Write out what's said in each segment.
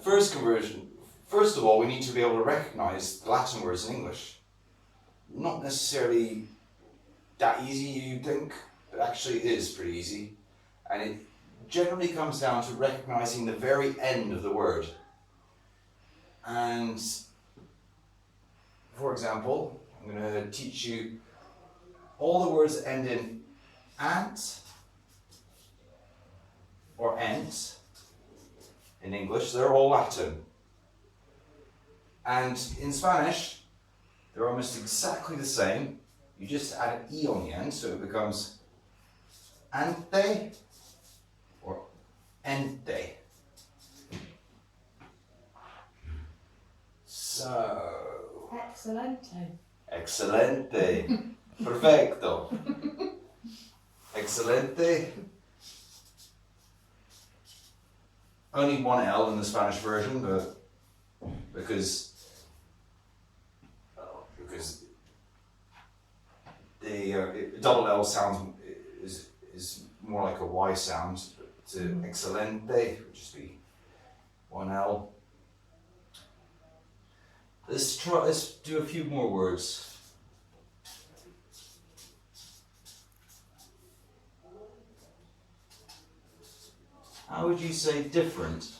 first conversion, first of all, we need to be able to recognize the Latin words in English. Not necessarily that easy, you think, but actually it is pretty easy. And it generally comes down to recognizing the very end of the word. And for example, I'm going to teach you all the words that end in ant or ent in English. They're all Latin. And in Spanish, they're almost exactly the same. You just add an E on the end, so it becomes ante or ente. So... Excelente. Excelente. Perfecto. Excelente. Only one L in the Spanish version, but because the double L sound is more like a Y sound. To excelente would just be one L. Let's do a few more words. How would you say different?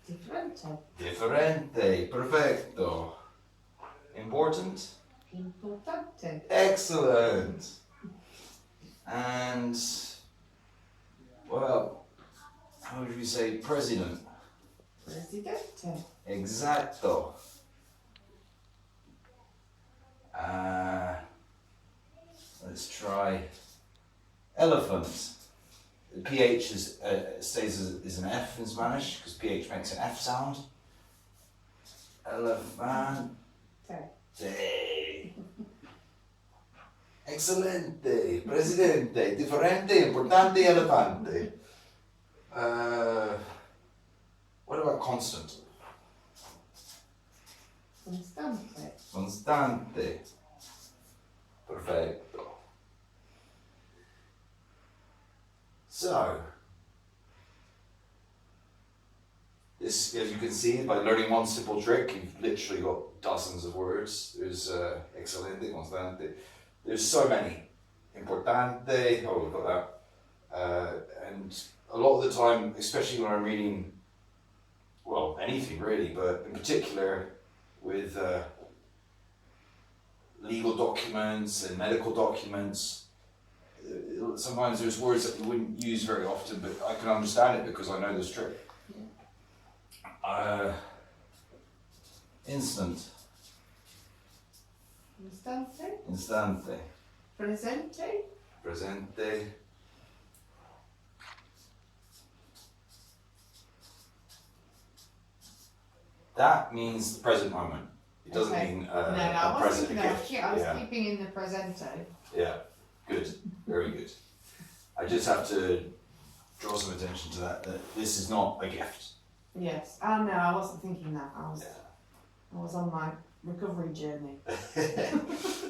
Diferente. Diferente, perfecto. Important? Importante. Excellent. And, well, how would you say president? Presidente. Exacto. Let's try elephant. The PH stays as an F in Spanish because PH makes an F sound. Elefante. Excelente. Presidente. Diferente. Importante. Elefante. What about constant? Constante. Constante. Perfecto. So, this, as you can see, by learning one simple trick, you've literally got dozens of words. There's excelente, constante. There's so many. Importante. Oh, we've got that. And a lot of the time, especially when I'm reading, well, anything really, but in particular with legal documents and medical documents, sometimes there's words that we wouldn't use very often, but I can understand it because I know this trick. Instant. Instante. Instante. Presente. Presente. That means the present moment. It doesn't mean a present gift. I was keeping in the presente. Yeah, good, very good. I just have to draw some attention to that this is not a gift. Yes. Oh no, I wasn't thinking that. I was on my recovery journey.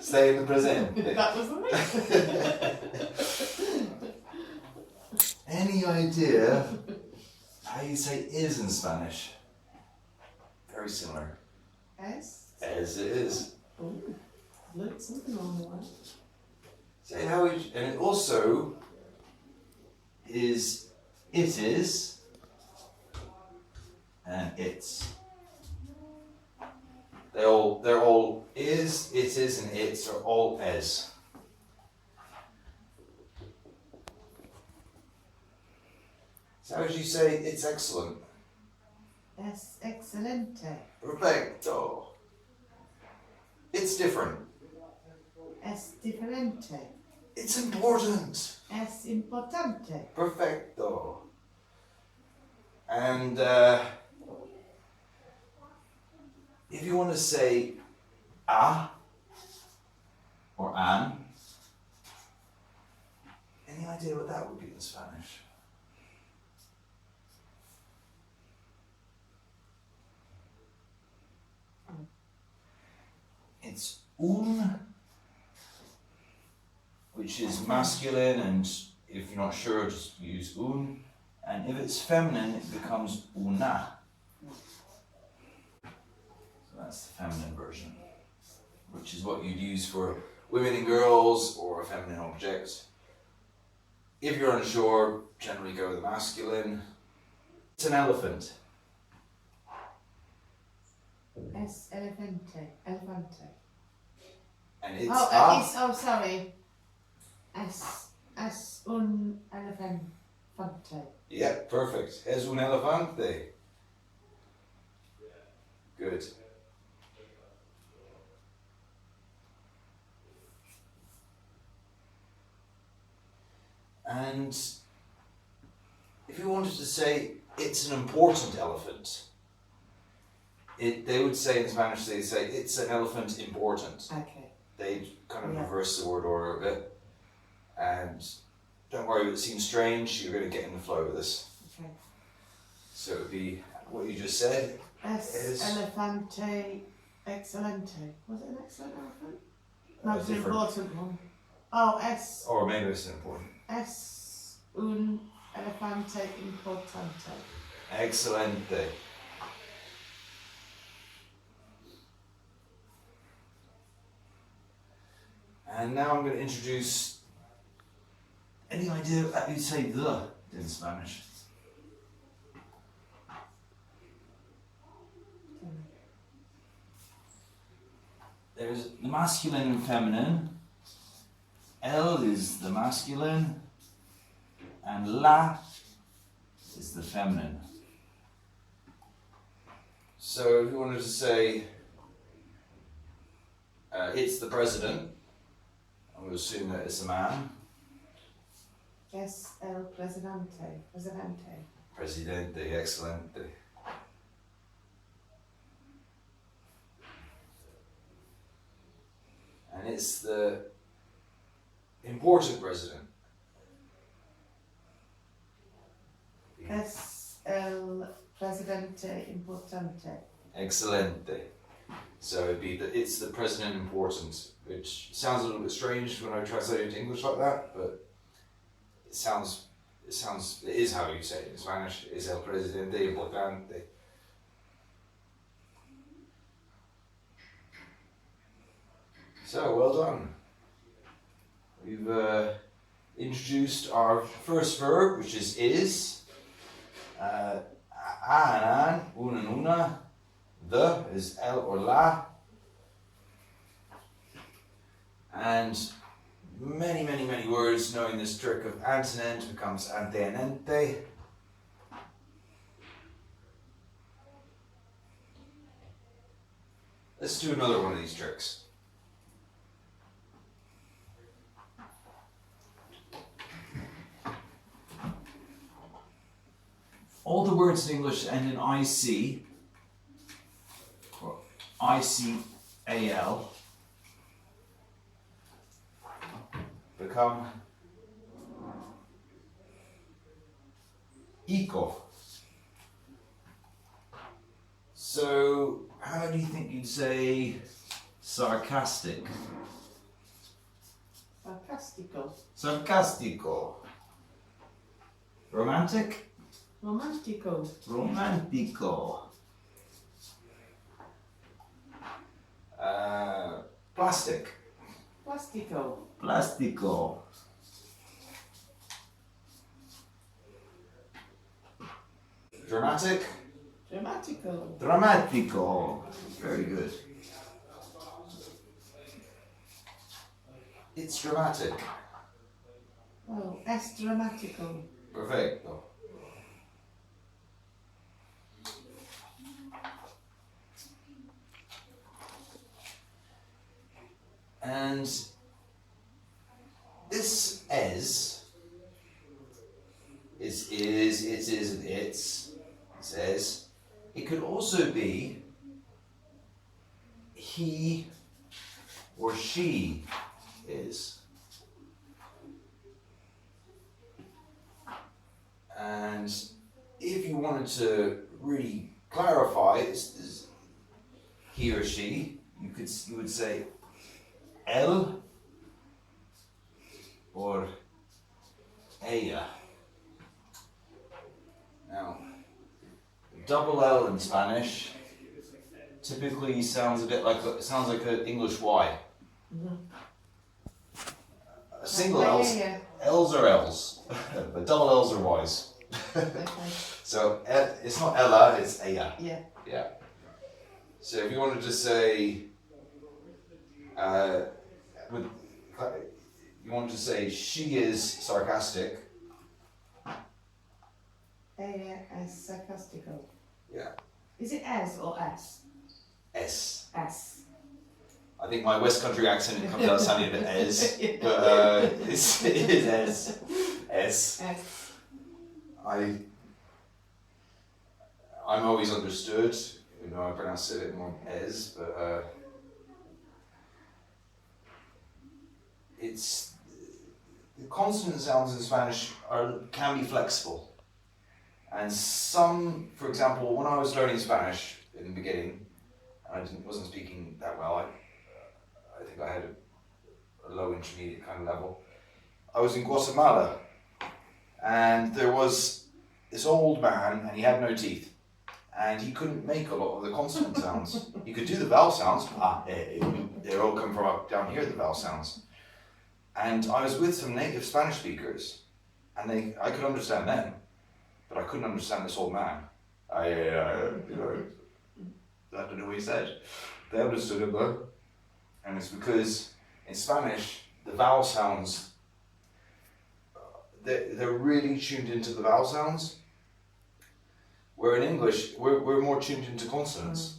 Stay in the present. That was the thing. Any idea how you say is in Spanish? Very similar. Es. As it is. Oh, learned something along the way. Say how would you, and it also is it is and it's. They're all is, it is, and it's are all es. So how would you say it's excellent? Es excelente. Perfecto. It's different. Es diferente. It's important. Es importante. Perfecto. And if you want to say a or an, any idea what that would be in Spanish? It's un, which is masculine, and if you're not sure, just use un. And if it's feminine, it becomes una. So that's the feminine version, which is what you'd use for women and girls or a feminine object. If you're unsure, generally go with the masculine. It's an elephant. Es elefante. Elefante. And it's sorry. Es un elefante. Yeah, perfect. Es un elefante. Good. And if you wanted to say it's an important elephant, they would say in Spanish, they'd say it's an elephant important. Okay. They'd kind of reverse the word order a bit. And don't worry, if it seems strange, you're going to get in the flow with this. Okay. So it would be what you just said. Es elefante excelente. Was it an excellent elephant? No, it's an different. important one. Oh, es. Or maybe it's important. Es un elefante importante. Excelente. And now I'm going to introduce. Any idea how you say the in Spanish? There's the masculine and feminine. El is the masculine, and la is the feminine. So if you wanted to say it's the president, I'm going to assume that it's a man. Es el presidente. Presidente. Presidente, excelente. And it's the important president. Es el presidente importante. Excelente. So it'd be it's the president important, which sounds a little bit strange when I translate it to English like that, but it is how you say it in Spanish. Es el presidente importante. So well done. We've introduced our first verb, which is. A and an, un and una. The is el or la. And many words knowing this trick of ante and ente becomes ante and ente. Let's do another one of these tricks. All the words in English end in IC or ICAL become eco. So, how do you think you'd say sarcastic? Sarcástico. Sarcástico. Romantic? Romántico. Romántico. Plastic. Plástico. Plástico. Dramatic. Dramatico. Dramatico. Very good. It's dramatic. Oh, es dramatico. Perfecto. And this es is, it is, and it's, says, it could also be he or she is. And if you wanted to really clarify, is he or she, you would say él or ella. double L in Spanish typically sounds a bit like an English Y. Mhm. Single Yeah, L's, yeah, L's are L's, but double L's are Y's. Okay. So it's not Ella, it's Ella. Yeah. Yeah. So if you wanted to say, you wanted to say she is sarcastic. Ella es sarcástico. Yeah. Is it S or S? S. S. I think my West Country accent it comes out sounding a bit S, but it is S. S. S. I'm always understood, even though I pronounce it a bit more S, but it's the consonant sounds in Spanish can be flexible, and some, for example, when I was learning Spanish in the beginning, I wasn't speaking that well. I think I had a low intermediate kind of level. I was in Guatemala, and there was this old man, and he had no teeth, and he couldn't make a lot of the consonant sounds. He could do the vowel sounds. They all come from up down here, the vowel sounds. And I was with some native Spanish speakers, and I could understand them, but I couldn't understand this old man. I don't know what he said. They understood him though, and it's because in Spanish the vowel sounds they're really tuned into the vowel sounds, where in English we're more tuned into consonants.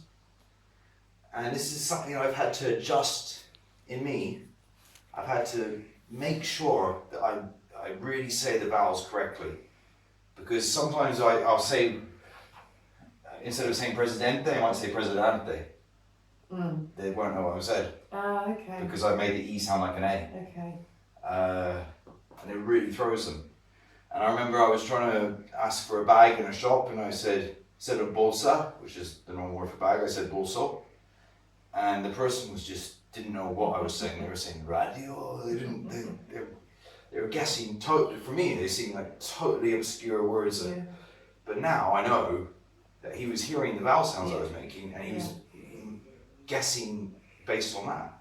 And this is something I've had to adjust in me. I've had to make sure that I really say the vowels correctly, because sometimes I'll say, instead of saying presidente, I might say presidente. They won't know what I said. Okay. Because I made the E sound like an A. Okay. And it really throws them. And I remember I was trying to ask for a bag in a shop, and I said, instead of bolsa, which is the normal word for bag, I said bolso. And the person didn't know what I was saying. They were saying radio. They were guessing totally. For me, they seemed like totally obscure words. Yeah. But now I know that he was hearing the vowel sounds I was making, and he was guessing based on that.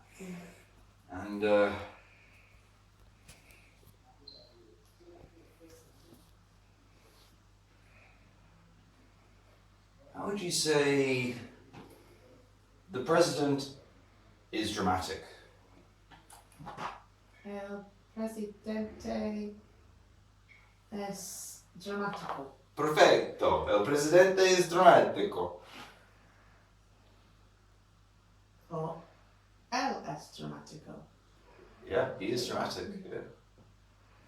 And how would you say the president is dramatic? El presidente es dramático. Perfecto. El presidente es dramático. Or él es dramático. Yeah, he is dramatic. Yeah, you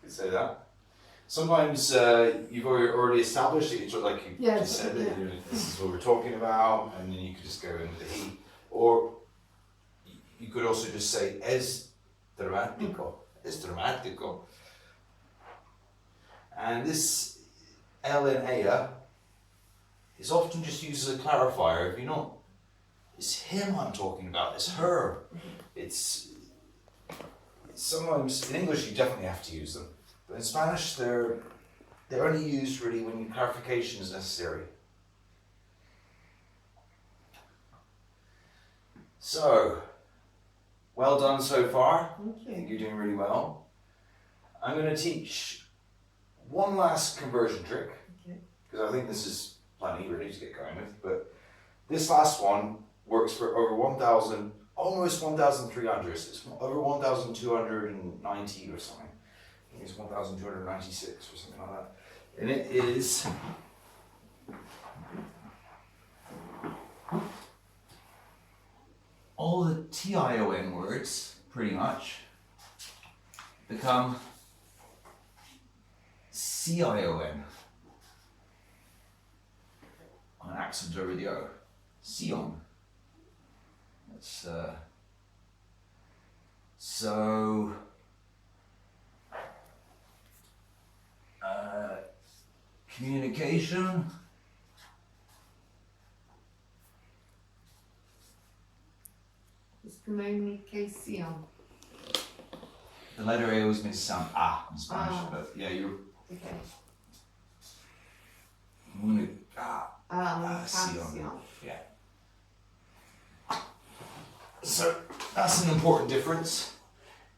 could say that. Sometimes you've already established it, like you just said, that this is what we're talking about, and then you could just go into the he. Or you could also just say es dramático. Es dramático. And this L in ella is often just used as a clarifier. If you're not, it's him I'm talking about, it's her. It's sometimes, in English you definitely have to use them. But in Spanish they're only used really when clarification is necessary. So, well done so far. Thank you. I think you're doing really well. I'm going to teach one last conversion trick, because I think this is plenty really to get going with, but this last one works for over 1,000, almost 1,300, it's over 1,290 or something. I think it's 1,296 or something like that. And it is all the tion words, pretty much, become cion. An accent over the O. Ción. That's so communication. It's communication. The letter A always makes it sound in Spanish, but yeah, you're Okay. Canción. Yeah. So that's an important difference.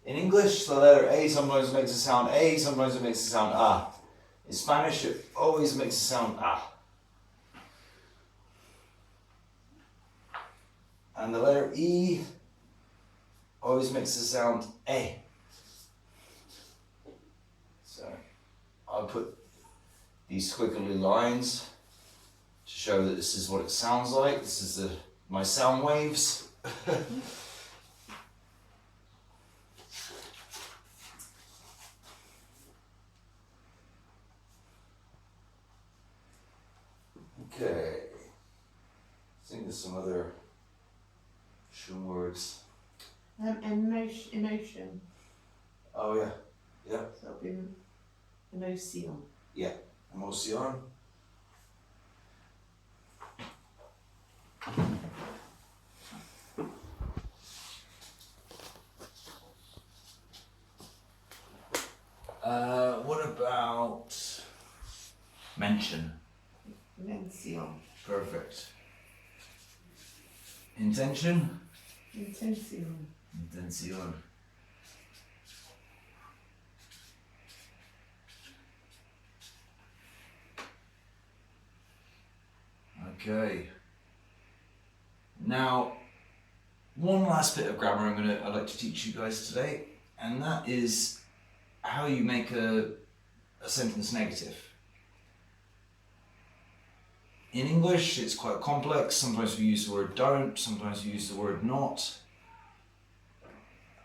In English, the letter A sometimes makes a sound A, sometimes it makes a sound A. In Spanish, it always makes a sound A. And the letter E always makes the sound E. So I'll put these squiggly lines to show that this is what it sounds like. This is my sound waves. Okay. I think there's some other words. Emotion. Oh yeah, yeah. So it'll be emoción. Yeah, emoción. What about mention? Mención. Perfect. Intention? Intención. Intención. Okay. Now, one last bit of grammar I'd like to teach you guys today, and that is how you make a sentence negative. In English, it's quite complex. Sometimes we use the word don't, sometimes we use the word not.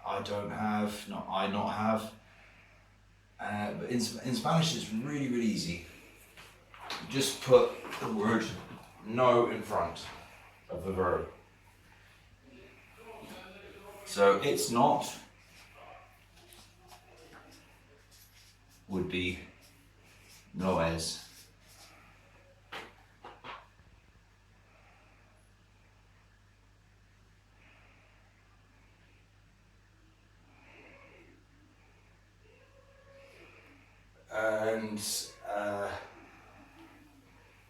I don't have, not I not have. But in Spanish, it's really, really easy. You just put the word no in front of the verb. So it's not would be no es. And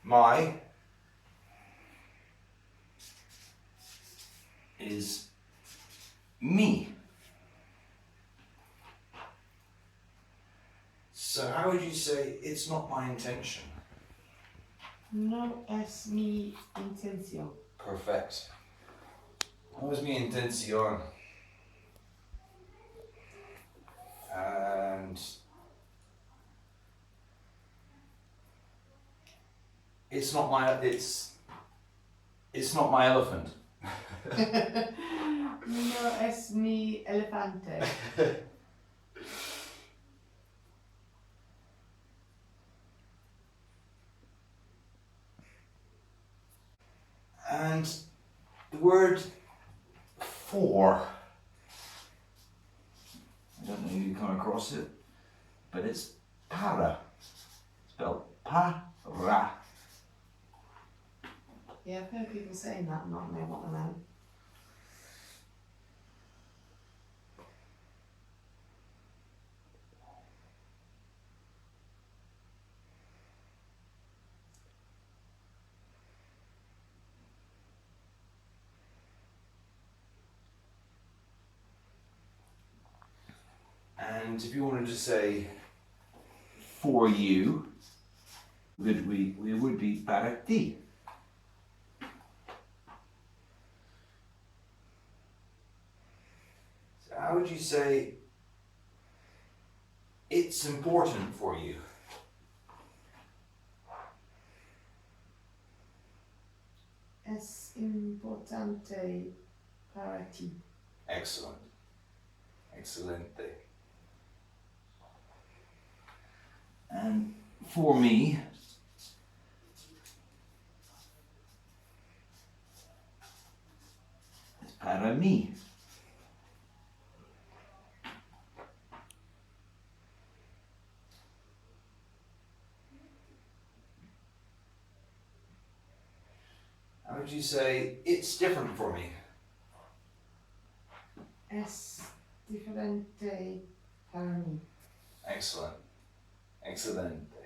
my is me. So how would you say it's not my intention? No es mi intención. Perfect. No es mi intención. And it's not my elephant. No es mi elefante. And the word for, I don't know if you come across it, but it's para, spelled para. Yeah, I've heard people saying that and not know what they meant. And if you wanted to say for you, we would be para ti. So how would you say it's important for you? Es importante para ti. Excellent. Excelente. And for me, it's para mí. How would you say it's different for me? Es diferente para mí. Excellent. Excelente.